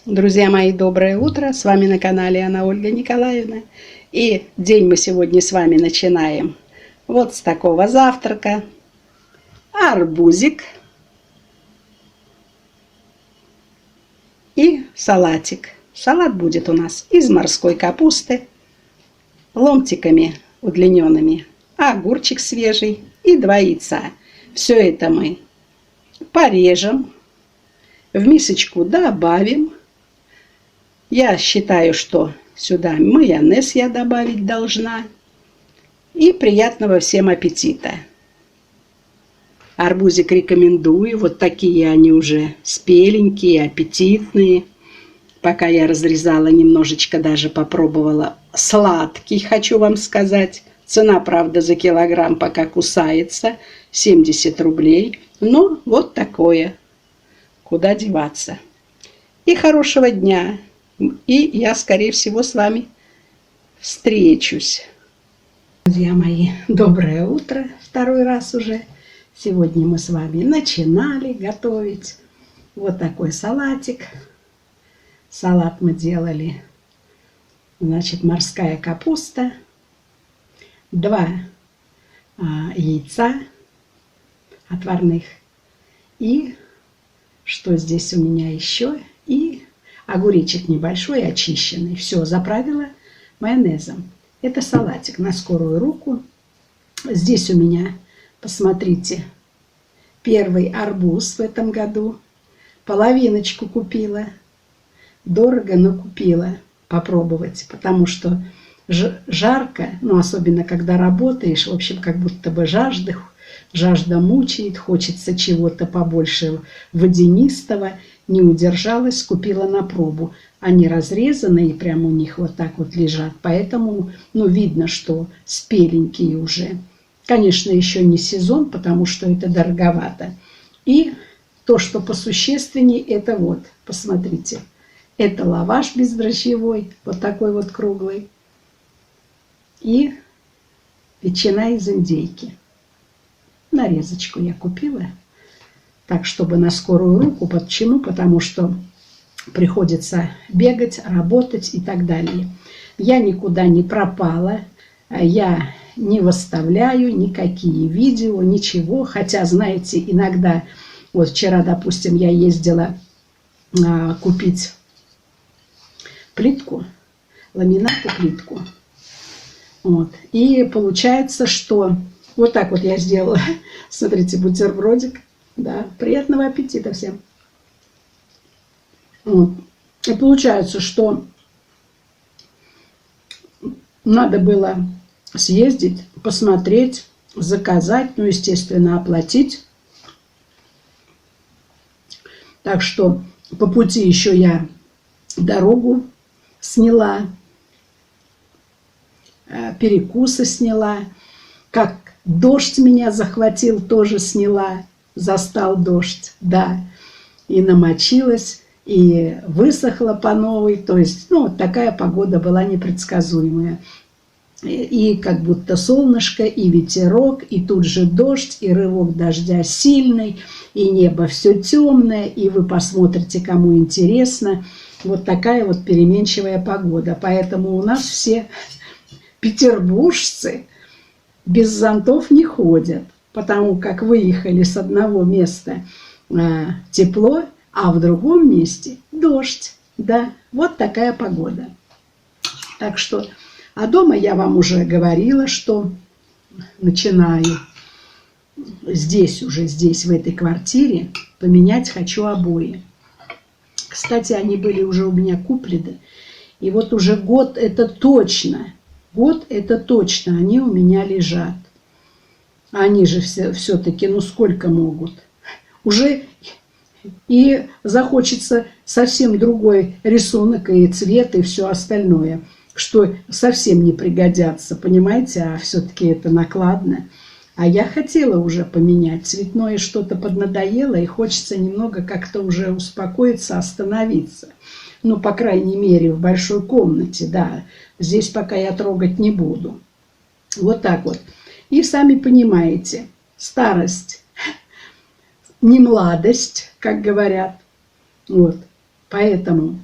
Друзья мои, доброе утро! С вами на канале Анна Ольга Николаевна. И день мы сегодня с вами начинаем вот с такого завтрака. Арбузик и салатик. Салат будет у нас из морской капусты, ломтиками удлиненными, огурчик свежий и 2 яйца. Все это мы порежем, в мисочку добавим. Я считаю, что сюда майонез я добавить должна. И приятного всем аппетита. Арбузик рекомендую. Вот такие они уже спеленькие, аппетитные. Пока я разрезала, немножечко даже попробовала. Сладкий, хочу вам сказать. Цена, правда, за килограмм пока кусается. 70 рублей. Но вот такое. Куда деваться. И хорошего дня. И я, скорее всего, с вами встречусь. Друзья мои, доброе утро. Второй раз уже. Сегодня мы с вами начинали готовить вот такой салатик. Салат мы делали, значит, морская капуста, 2 яйца отварных. И что здесь у меня еще? И огуречек небольшой, очищенный. Все, заправила майонезом. Это салатик на скорую руку. Здесь у меня, посмотрите, первый арбуз в этом году. Половиночку купила. Дорого, но купила попробовать, потому что жарко, ну особенно когда работаешь, в общем, как будто бы жажда мучает, хочется чего-то побольше водянистого. Не удержалась, купила на пробу. Они разрезанные, прямо у них вот так вот лежат, поэтому, ну, видно, что спеленькие уже. Конечно, еще не сезон, потому что это дороговато. И то, что посущественнее, это вот, посмотрите, это лаваш бездрожжевой, вот такой вот круглый, и ветчина из индейки. Нарезочку я купила. Так, чтобы на скорую руку. Почему? Потому что приходится бегать, работать и так далее. Я никуда не пропала. Я не выставляю никакие видео, ничего. Хотя, знаете, иногда, вот вчера, допустим, я ездила купить плитку, ламинат и плитку. Вот. И получается, что вот так вот я сделала. Смотрите, бутербродик. Да, приятного аппетита всем. Вот. И получается, что надо было съездить, посмотреть, заказать, ну, естественно, оплатить. Так что по пути еще я дорогу сняла, перекусы сняла. Как дождь меня захватил, тоже сняла. Застал дождь, да, и намочилась, и высохла по новой, то есть, ну, вот такая погода была непредсказуемая. И как будто солнышко, и ветерок, и тут же дождь, и рывок дождя сильный, и небо все темное, и вы посмотрите, кому интересно. Вот такая вот переменчивая погода. Поэтому у нас все петербуржцы без зонтов не ходят. Потому как выехали с одного места тепло, а в другом месте дождь. Да, вот такая погода. Так что, а дома я вам уже говорила, что начинаю здесь, в этой квартире, поменять хочу обои. Кстати, они были уже у меня куплены. И вот уже год это точно, они у меня лежат. Они же все-таки, ну сколько могут? Уже и захочется совсем другой рисунок и цвет и все остальное, что совсем не пригодятся, понимаете? А все-таки это накладно. А я хотела уже поменять. Цветное что-то поднадоело, и хочется немного как-то уже успокоиться, остановиться. Ну, по крайней мере, в большой комнате, да. Здесь пока я трогать не буду. Вот так вот. И сами понимаете, старость, не младость, как говорят. Вот. Поэтому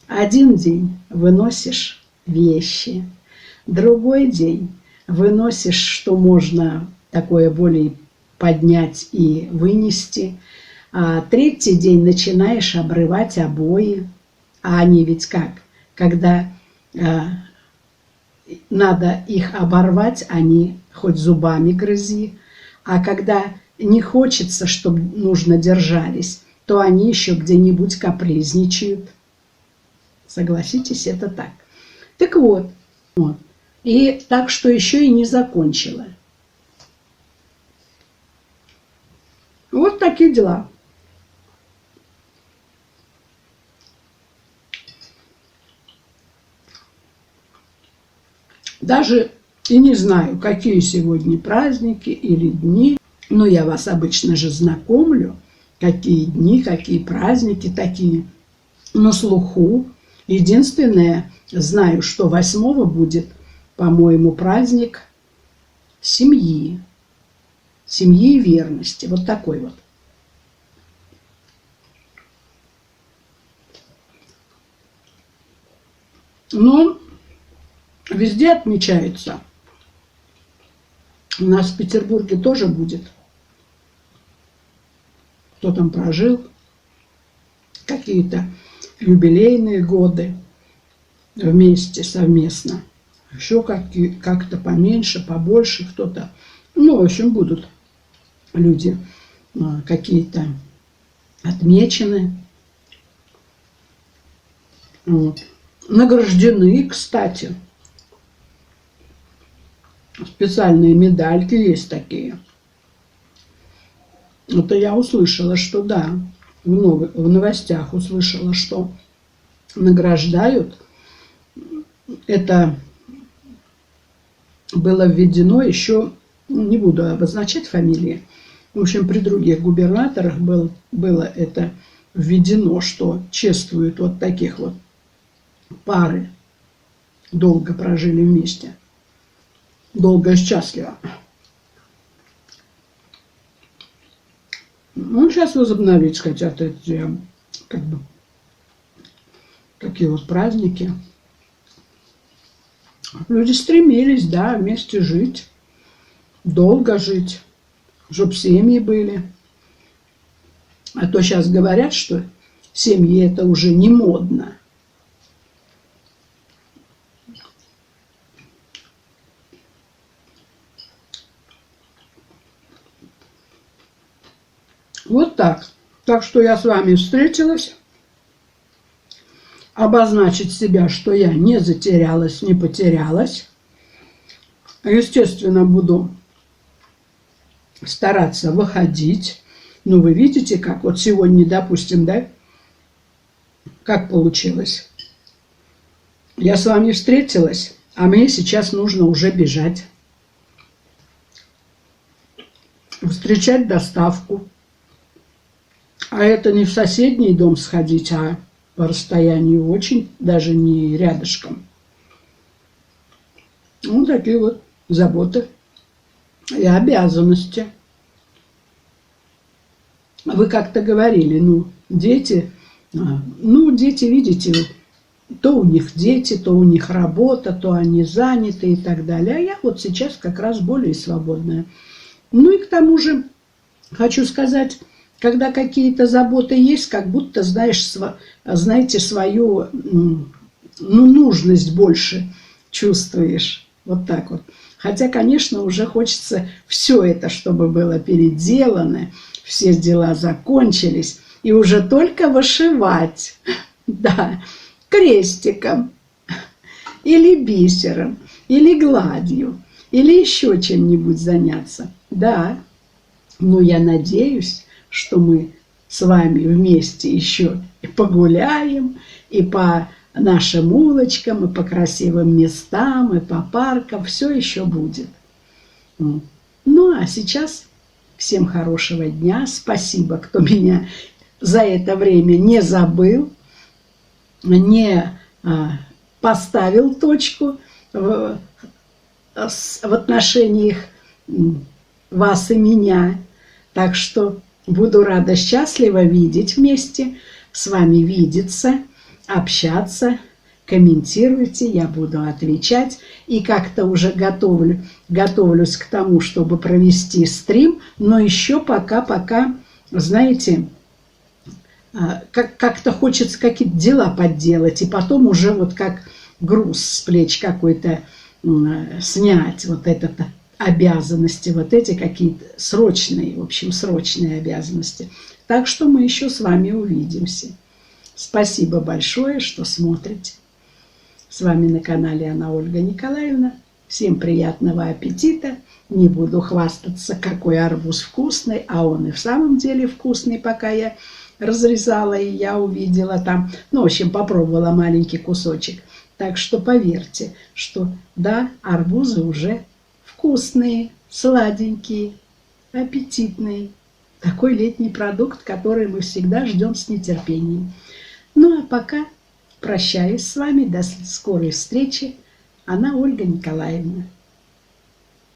Один день выносишь вещи, другой день выносишь, что можно такое более поднять и вынести, а третий день начинаешь обрывать обои. А они ведь как? Когда надо их оборвать, они хоть зубами грызи, а когда не хочется, чтобы нужно держались, то они еще где-нибудь капризничают. Согласитесь, это так. Так вот. И так что еще и не закончила. Вот такие дела. Даже и не знаю, какие сегодня праздники или дни, но я вас обычно же знакомлю, какие дни, какие праздники такие на слуху. Единственное, знаю, что 8-го будет, по-моему, праздник семьи и верности. Вот такой вот. Но везде отмечается. У нас в Петербурге тоже будет. Кто там прожил, какие-то юбилейные годы вместе, совместно. Еще как-то поменьше, побольше кто-то. Ну, в общем, будут люди какие-то отмечены. Вот. Награждены, кстати. Специальные медальки есть такие. Это я услышала, что да, в новостях услышала, что награждают. Это было введено еще, не буду обозначать фамилии, в общем, при других губернаторах было это введено, что чествуют вот таких вот пары. Долго прожили вместе. Долго и счастливо. Ну, сейчас возобновить хотят эти, такие вот праздники. Люди стремились, да, вместе жить, долго жить, чтобы семьи были. А то сейчас говорят, что семьи это уже не модно. Вот так. Так что я с вами встретилась. Обозначить себя, что я не затерялась, не потерялась. Естественно, буду стараться выходить. Ну, вы видите, как вот сегодня, допустим, да, как получилось. Я с вами встретилась, а мне сейчас нужно уже бежать. Встречать доставку. А это не в соседний дом сходить, а по расстоянию очень, даже не рядышком. Ну, такие вот заботы и обязанности. Вы как-то говорили, дети, видите, то у них дети, то у них работа, то они заняты и так далее. А я вот сейчас как раз более свободная. Ну и к тому же хочу сказать, когда какие-то заботы есть, как будто, знаете, свою нужность больше чувствуешь. Вот так вот. Хотя, конечно, уже хочется все это, чтобы было переделано, все дела закончились, и уже только вышивать, да, крестиком, или бисером, или гладью, или еще чем-нибудь заняться. Да, но я надеюсь, что мы с вами вместе еще и погуляем, и по нашим улочкам, и по красивым местам, и по паркам. Все еще будет. Ну, а сейчас всем хорошего дня. Спасибо, кто меня за это время не забыл, не поставил точку в отношениях вас и меня. Так что буду рада, счастлива видеть вместе, с вами видеться. общаться, комментируйте, я буду отвечать. И как-то уже готовлюсь к тому, чтобы провести стрим, но еще пока, знаете, как-то хочется какие-то дела подделать, и потом уже вот как груз с плеч какой-то снять, вот этот обязанности, вот эти какие-то срочные, в общем, срочные обязанности. Так что мы еще с вами увидимся. Спасибо большое, что смотрите. С вами на канале Анна Ольга Николаевна. Всем приятного аппетита. Не буду хвастаться, какой арбуз вкусный, а он и в самом деле вкусный, пока я разрезала, и я увидела там, ну, в общем, попробовала маленький кусочек. Так что поверьте, что да, арбузы уже вкусные, сладенькие, аппетитные. Такой летний продукт, который мы всегда ждем с нетерпением. Ну, а пока прощаюсь с вами. До скорой встречи. Анна Ольга Николаевна.